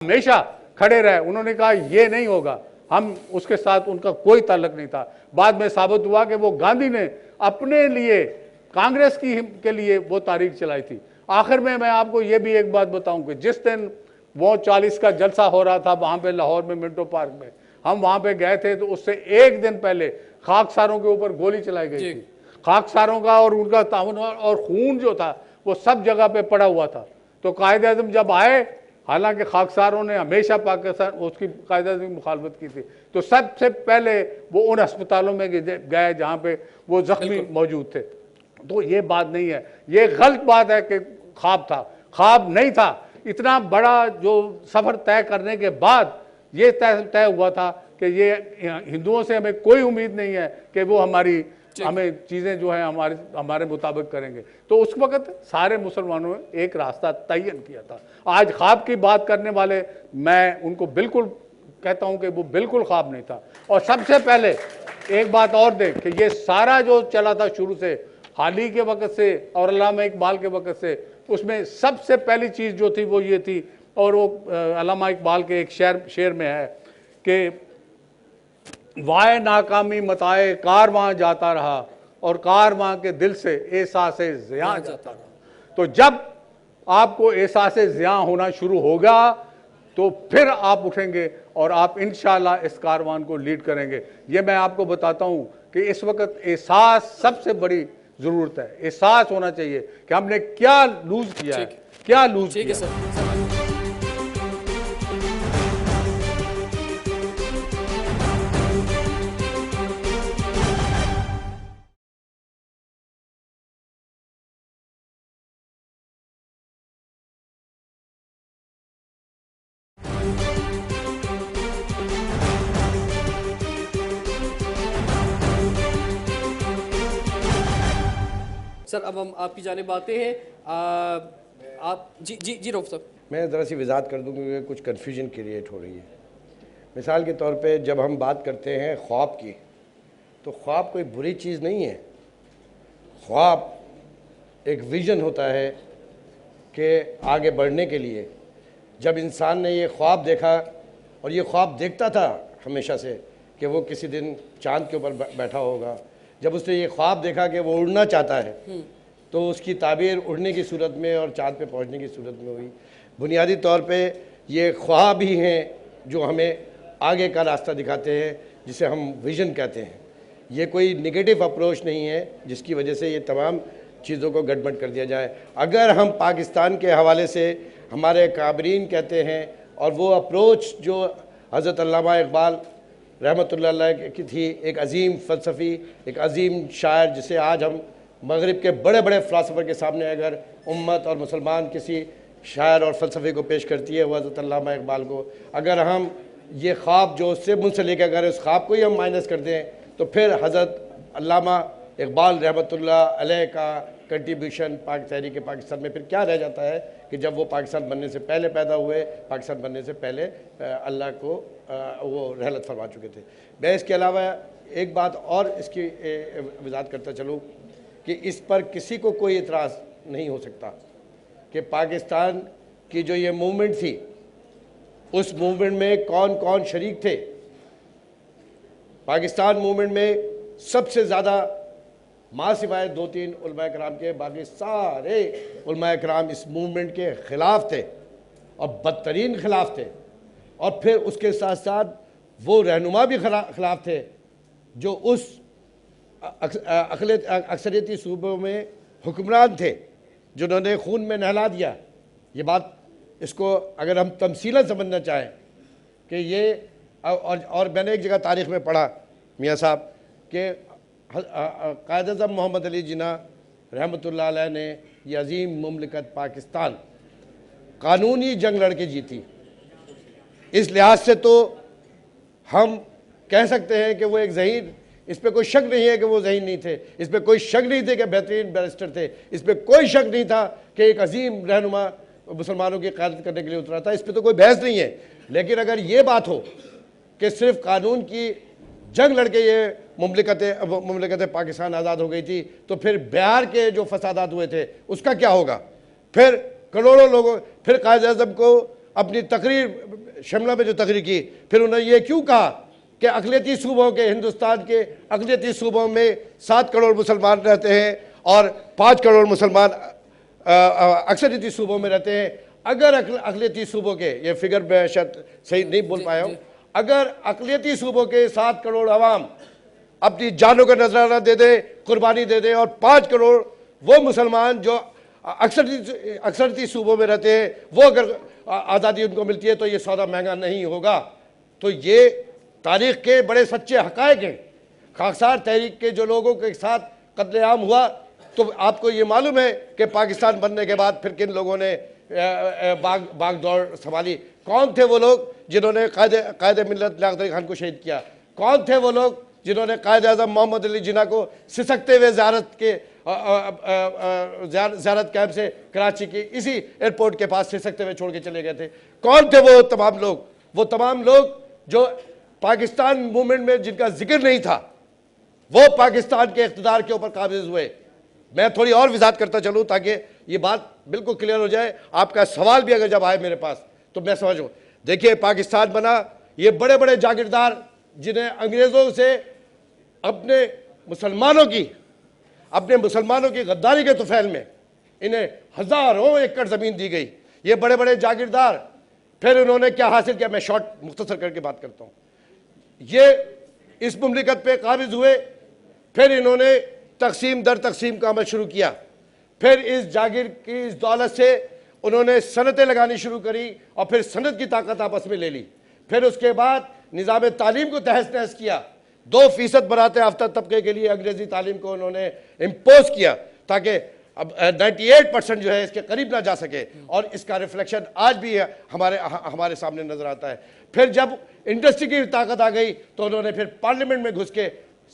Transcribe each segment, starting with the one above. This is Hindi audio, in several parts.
हमेशा खड़े रहे। उन्होंने कहा ये नहीं होगा, हम उसके साथ उनका कोई ताल्लुक नहीं था। बाद में साबित हुआ कि वो गांधी ने अपने लिए कांग्रेस के लिए वो तारीख चलाई थी। आखिर में मैं आपको ये भी एक बात बताऊं कि जिस दिन वो 40 का जलसा हो रहा था वहां पे लाहौर में मिंटो पार्क में, हम वहां पे गए थे तो उससे एक दिन पहले खाकसारों के ऊपर गोली चलाई गई थी। खाकसारों का और उनका ताउन और खून जो था वो सब जगह पे पड़ा हुआ था। तो कायदे आज़म जब आए, हालांकि खाकसारों ने हमेशा पाकिस्तान उसकी कायदे आज़म की मुखालफत की थी, तो सबसे पहले वो उन अस्पतालों में गए जहां पे वो जख्मी मौजूद थे। तो ये बात नहीं है, ये गलत बात है कि ख्वाब था। ख्वाब नहीं था। इतना बड़ा जो सफर तय करने के बाद ये तय हुआ था कि ये हिंदुओं से हमें कोई उम्मीद नहीं है कि वो हमें चीजें जो है हमारे मुताबिक करेंगे। तो उस वक्त सारे मुसलमानों ने एक रास्ता तयन किया था। आज ख्वाब की बात करने वाले, मैं उनको बिल्कुल कहता हूं कि वो बिल्कुल ख्वाब नहीं था। और सबसे पहले एक बात और देख कि ये सारा जो चला था शुरू से, हाली के वक्त से और अल्लामा इकबाल के वक्त से, उसमें सबसे पहली चीज जो थी वो ये थी, और वो अल्लामा इकबाल के एक शेर में है कि वाए नाकामी मताए कारवां जाता रहा और कारवां के दिल से एहसासे ज़ियां जाता रहा। तो जब आपको एहसासे ज़ियां होना शुरू होगा तो फिर आप उठेंगे और आप इंशाअल्लाह इस कारवान को लीड करेंगे। ये मैं आपको बताता हूं कि इस वक्त एहसास सबसे बड़ी जरूरत है। एहसास होना चाहिए कि हमने क्या लूज किया है, क्या लूज किया है। सर अब हम आपकी जानिब आते हैं। आप जी रऊफ साहब, मैं ज़रा सी वजाहत कर दूँ क्योंकि कुछ कन्फ्यूजन क्रिएट हो रही है। मिसाल के तौर पे जब हम बात करते हैं ख्वाब की, तो ख्वाब कोई बुरी चीज़ नहीं है। ख्वाब एक विज़न होता है कि आगे बढ़ने के लिए जब इंसान ने ये ख्वाब देखा, और ये ख्वाब देखता था हमेशा से कि वो किसी दिन चाँद के ऊपर बैठा होगा, जब उसने ये ख्वाब देखा कि वो उड़ना चाहता है तो उसकी ताबीर उड़ने की सूरत में और चाँद पे पहुंचने की सूरत में हुई। बुनियादी तौर पे ये ख्वाब ही हैं जो हमें आगे का रास्ता दिखाते हैं, जिसे हम विज़न कहते हैं। ये कोई नेगेटिव अप्रोच नहीं है जिसकी वजह से ये तमाम चीज़ों को गड़बड़ कर दिया जाए। अगर हम पाकिस्तान के हवाले से हमारे काबरीन कहते हैं, और वो अप्रोच जो हज़रत अल्लामा इकबाल रहमतुल्लाह अलैह की थी, एक अजीम फ़लसफ़ी, एक अजीम शायर, जिसे आज हम मगरिब के बड़े बड़े फ़िलासफ़र के सामने अगर उम्मत और मुसलमान किसी शायर और फ़लसफ़े को पेश करती है वो हज़रत अल्लामा इकबाल को, अगर हम ये ख्वाब जो उससे मुंसलिक है, अगर उस ख्वाब को ही हम माइनस कर दें तो फिर हज़रत अल्लामा इकबाल रहमतुल्लाह अलैह का कंट्रीब्यूशन तहरीक पाकिस्तान में फिर क्या रह जाता है कि जब वो पाकिस्तान बनने से पहले पैदा हुए, पाकिस्तान बनने से पहले अल्लाह को वो रहलत फरमा चुके थे। मैं इसके अलावा एक बात और इसकी वजाहत करता चलूँ कि इस पर किसी को कोई इतराज़ नहीं हो सकता कि पाकिस्तान की जो ये मूवमेंट थी, उस मूवमेंट में कौन कौन शरीक थे। पाकिस्तान मूवमेंट में सबसे ज़्यादा माँ सिवाय 2-3 उलमाए कराम के बाकी सारे उलमाए कराम इस मूवमेंट के ख़िलाफ़ थे और बदतरीन ख़िलाफ़ थे। और फिर उसके साथ साथ वो रहनुमा भी ख़िलाफ़ थे जो उस अक्सरियती सूबों में हुक्मरान थे, जिन्होंने खून में नहला दिया। ये बात, इसको अगर हम तमसीलन समझना चाहें कि ये और मैंने एक जगह तारीख़ में पढ़ा मियाँ साहब कि कायद-ए-आज़म मोहम्मद अली जिन्ना रहमतुल्लाह अलैह ने ये अजीम मुमलिकत पाकिस्तान कानूनी जंग लड़ के जीती। इस लिहाज से तो हम कह सकते हैं कि वो एक ज़हीन, इस पर कोई शक नहीं है कि वो ज़हीन नहीं थे, इस पर कोई शक नहीं थे कि बेहतरीन बैरिस्टर थे, इस पर कोई शक नहीं था कि एक अजीम रहनुमा मुसलमानों की क़यादत करने के लिए उतरा था। इस पर तो कोई बहस नहीं है। लेकिन अगर ये बात हो कि सिर्फ कानून की जंग लड़के ये मुमलिकत पाकिस्तान आज़ाद हो गई थी, तो फिर बिहार के जो फसादात हुए थे उसका क्या होगा? फिर करोड़ों लोगों, फिर कायद-ए-आज़म को अपनी तकरीर शिमला में जो तकरीर की, फिर उन्होंने ये क्यों कहा कि अक़लियती सूबों के, हिंदुस्तान के अक़लियती सूबों में 7 करोड़ मुसलमान रहते हैं और 5 करोड़ मुसलमान अक्सरियती सूबों में रहते हैं। अगर अक़लियती सूबों के, ये फिगर मैं शायद सही नहीं बोल पाया हूँ, अगर अक़लियती सूबों के 7 करोड़ अवाम अपनी जानों का नजराना दे दे, कुर्बानी दे दे, और 5 करोड़ वो मुसलमान जो अक्सरियती सूबों में रहते हैं, वो अगर आज़ादी उनको मिलती है, तो ये सौदा महंगा नहीं होगा। तो ये तारीख़ के बड़े सच्चे हक़ाइक़ हैं। खाकसार तहरीक के जो लोगों के साथ कत्लेआम हुआ, तो आपको ये मालूम है कि पाकिस्तान बनने के बाद फिर किन लोगों ने भाग दौड़ संभाली। कौन थे वो लोग जिन्होंने कायदे मिल्लत लियाक़त अली खान को शहीद किया? कौन थे वो लोग जिन्होंने कायद-ए-आज़म मोहम्मद अली जिन्ना को सिसकते हुए ज़ियारत कैंप से कराची की इसी एयरपोर्ट के पास सिसकते हुए छोड़ के चले गए थे? कौन थे वो तमाम लोग? वो तमाम लोग जो पाकिस्तान मूवमेंट में जिनका जिक्र नहीं था, वो पाकिस्तान के इक़्तिदार के ऊपर काबिज़ हुए। मैं थोड़ी और वज़ाहत करता चलूँ ताकि ये बात बिल्कुल क्लियर हो जाए। आपका सवाल भी अगर जब आए मेरे पास तो मैं समझूँ। देखिए, पाकिस्तान बना, ये बड़े बड़े जागीरदार जिन्हें अंग्रेज़ों से अपने मुसलमानों की गद्दारी के तुफैल में इन्हें हज़ारों एकड़ ज़मीन दी गई। ये बड़े बड़े जागीरदार फिर उन्होंने क्या हासिल किया, मैं शॉर्ट मुख्तसर करके बात करता हूँ। ये इस मुमलिकत पे काबिज़ हुए, फिर इन्होंने तकसीम दर तकसीम का अमल शुरू किया। फिर इस जागीर की इस दौलत से उन्होंने सनतें लगानी शुरू करी और फिर सनत की ताकत आपस में ले ली। फिर उसके बाद निज़ाम तालीम को तहस नहस किया। 2% बराते आफ्ता तबके के लिए अंग्रेज़ी तालीम को उन्होंने इम्पोज किया ताकि अब 98% जो है इसके करीब ना जा सके, और इसका रिफ्लेक्शन आज भी हमारे सामने नज़र आता है। फिर जब इंडस्ट्री की ताकत आ गई तो उन्होंने फिर पार्लियामेंट में घुस के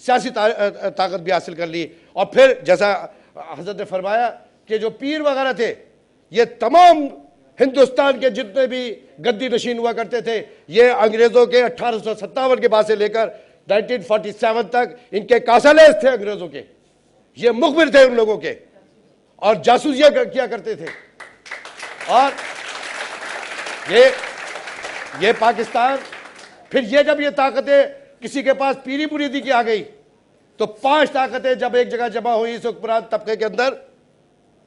सियासी ताकत भी हासिल कर ली। और फिर जैसा हज़रत ने फरमाया कि जो पीर वगैरह थे, ये तमाम हिंदुस्तान के जितने भी गद्दी नशीन हुआ करते थे, ये अंग्रेज़ों के 1857 के बाद से लेकर 1947 तक इनके कासालेस थे अंग्रेज़ों के। ये मुखबिर थे उन लोगों के और जासूसियाँ किया करते थे। और ये पाकिस्तान, फिर ये जब ये ताकतें किसी के पास पीरी मुरीदी की आ गई, तो 5 ताकतें जब एक जगह जमा हुई इस हुक्मरान तबके के अंदर,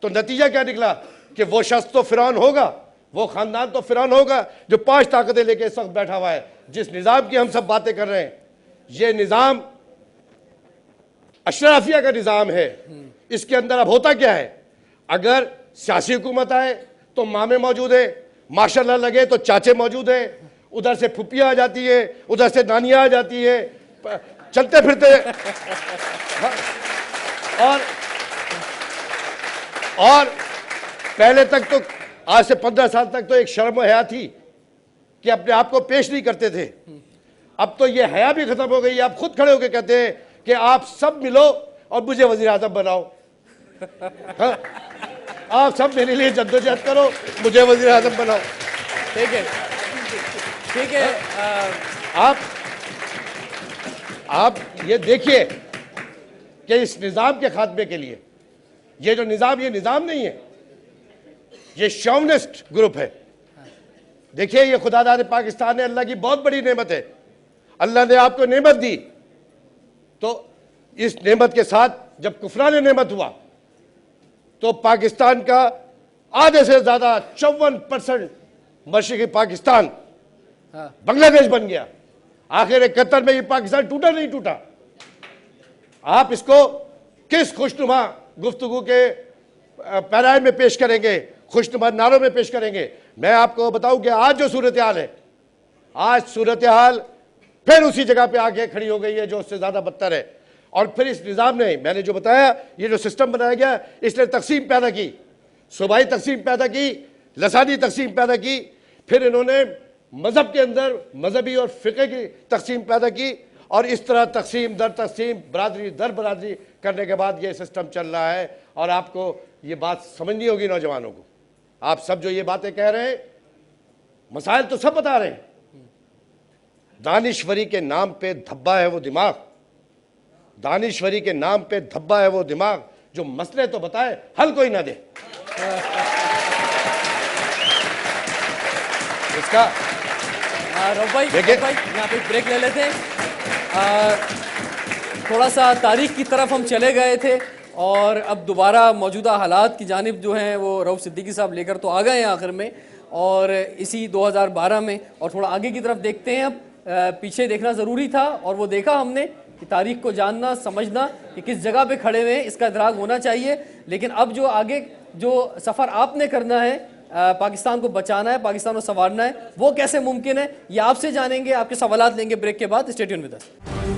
तो नतीजा क्या निकला कि वो शख्स तो फिरौन होगा, वो खानदान तो फिरौन होगा जो 5 ताकतें लेके इस वक्त बैठा हुआ है। जिस निज़ाम की हम सब बातें कर रहे हैं, ये निज़ाम अशराफिया का निज़ाम है। इसके अंदर अब होता क्या है, अगर सियासी हुकूमत आए तो मामे मौजूद है, माशाल्लाह लगे तो चाचे मौजूद हैं, उधर से फुप्पियाँ आ जाती है, उधर से नानियाँ आ जाती है, चलते फिरते और पहले तक तो, आज से 15 साल तक तो एक शर्म हया थी कि अपने आप को पेश नहीं करते थे। अब तो ये हया भी खत्म हो गई। आप खुद खड़े होकर कहते हैं कि आप सब मिलो और मुझे वज़ीर आज़म बनाओ। हाँ? आप सब मेरे लिए जद्दोजहद करो, मुझे वज़ीर आज़म बनाओ। ठीक है, ठीक है। आप ये देखिए कि इस निज़ाम के खात्मे के लिए ये जो निज़ाम, ये निज़ाम नहीं है, ये शौवनिस्ट ग्रुप है। देखिए, ये खुदादार पाकिस्तान है, अल्लाह की बहुत बड़ी नेमत है। अल्लाह ने आपको नेमत दी, तो इस नेमत के साथ जब कुफरान नेमत हुआ तो पाकिस्तान का आधे से ज़्यादा 54% मशरिकी पाकिस्तान बांग्लादेश बन गया। आखिर 71 में ये पाकिस्तान टूटा नहीं टूटा। आप इसको किस खुशनुमा गुफ्तगू के पैराए में पेश करेंगे, खुशनुमा नारों में पेश करेंगे? मैं आपको बताऊं कि आज जो सूरत हाल है, आज सूरत हाल फिर उसी जगह पे आके खड़ी हो गई है जो उससे ज़्यादा बदतर है। और फिर इस निज़ाम ने, मैंने जो बताया, ये जो सिस्टम बनाया गया, इसने तकसीम पैदा की, सूबाई तकसीम पैदा की, लसानी तकसीम पैदा की, फिर इन्होंने मज़हब के अंदर मजहबी और फ़िक़े की तकसीम पैदा की, और इस तरह तकसीम दर तकसीम, बरादरी दर बरादरी करने के बाद ये सिस्टम चल रहा है। और आपको ये बात समझनी होगी नौजवानों को। आप सब जो ये बातें कह रहे हैं, मसाइल तो सब बता रहे हैं, दानिश्वरी के नाम पे धब्बा है वो दिमाग, दानिश्वरी के नाम पे धब्बा है वो दिमाग जो मसले तो बताए, हल कोई ना दे। इसका रऊफ भाई, देखिए। रऊफ भाई, यहाँ पे ब्रेक ले लेते हैं। थोड़ा सा तारीख की तरफ हम चले गए थे और अब दोबारा मौजूदा हालात की जानिब जो हैं वो रऊफ सिद्दीकी साहब लेकर तो आ गए हैं आखिर में, और इसी 2012 में और थोड़ा आगे की तरफ देखते हैं। अब पीछे देखना ज़रूरी था और वो देखा हमने कि तारीख को जानना, समझना कि किस जगह पे खड़े हुए हैं इसका इदराक होना चाहिए। लेकिन अब जो आगे जो सफ़र आपने करना है, पाकिस्तान को बचाना है, पाकिस्तान को संवारना है, वो कैसे मुमकिन है ये आपसे जानेंगे, आपके सवालात लेंगे ब्रेक के बाद। Stay tuned with us.